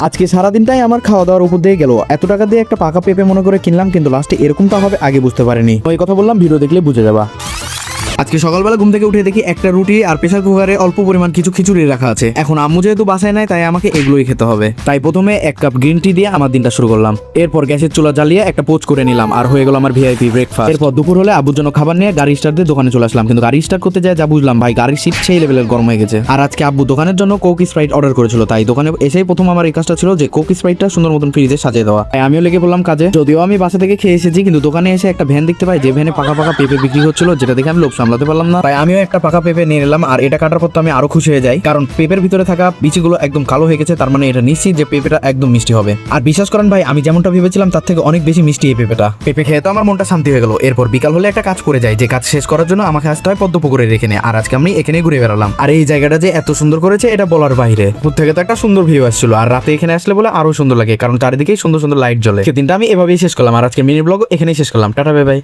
আজকে সারাদিনটাই আমার খাওয়া দাওয়ার উপর দিয়ে গেল। এত টাকা দিয়ে একটা পাকা পেঁপে মনে করে কিনলাম, কিন্তু লাস্টে এরকমটা হবে আগে বুঝতে পারিনি। ওই কথা বললাম, ভিডিও দেখলে বুঝে যাবা। আজকে সকালবেলা ঘুম থেকে উঠে দেখি একটা রুটি আর প্রেসার কুকারে অল্প পরিমাণ কিছু খিচুড়ি রাখা আছে। এখন আম্মু যেহেতু বাসায় নাই, তাই আমাকে এগুলোই খেতে হবে। তাই প্রথমে 1 কাপ গ্রিন টি দিয়ে আমার দিনটা শুরু করলাম। এরপর গ্যাসের চুলা জ্বালিয়ে একটা পোচ করে নিলাম, আর হয়ে গেল আমার ভিআইপি ব্রেকফাস্ট। এরপর দুপুর হলে আব্বুর জন্য খাবার নিয়ে গাড়ি স্টার্ট দিয়ে দোকানে চলে আসলাম, কিন্তু গাড়ি স্টার্ট করতে যায় যা বুঝলাম ভাই গাড়ির সিট সেই লেভেলের গরম হয়ে গেছে। আর আজকে আব্বু দোকানের জন্য কোক স্প্রাইট অর্ডার করেছিল, তাই দোকানে এসেই প্রথম আমার এই কাজটা ছিল যে কোক স্প্রাইটটা সুন্দর মতন ফ্রিজে সাজিয়ে দেওয়া। তাই আমিও লেগে পড়লাম কাজে। যদিও আমি বাসা থেকে খেয়ে এসেছি, কিন্তু দোকানে এসে একটা ভ্যান দেখতে পাই, যে ভ্যানে পাকা পাকা পেঁপে বিক্রি হচ্ছিল, যেটা দেখে আমি লোভ সামলাতে পারলাম না। তাই আমিও একটা পাকা পেঁপে নিয়ে নিলাম। আর এটা কাটার পর তো আমি আরো খুশি হয়ে যাই, কারণ পেঁপের ভিতরে থাকা বিচিগুলো একদম কালো হয়ে গেছে। তার মানে এটা নিশ্চিত যে পেঁপেটা একদম মিষ্টি হবে। আর বিশ্বাস করেন ভাই, আমি যেমনটা ভেবেছিলাম তার থেকে অনেক বেশি মিষ্টি এই পেঁপেটা। পেঁপে খেয়ে তো আমার মনটা শান্তি হয়ে গেল। এরপর বিকাল হলে একটা কাজ করে যায়, যে কাজ শেষ করার জন্য আমাকে আসতে হয় পদ্মপুকুরে রেখে নিয়ে। আর আজকে আমি এখানে ঘুরে বেড়ালাম। আর এই জায়গাটা যে এত সুন্দর করেছে এটা বলার বাইরে। উপর থেকে তো একটা সুন্দর ভিউ আসছিল, আর রাতে এখানে আসলে বলে আরো সুন্দর লাগে, কারণ চারিদিকেই সুন্দর সুন্দর লাইট জ্বলে। সেদিনটা আমি এভাবেই শেষ করলাম। আর আজকে মিনি ব্লগ এখানেই শেষ করলাম। Tata bye bye.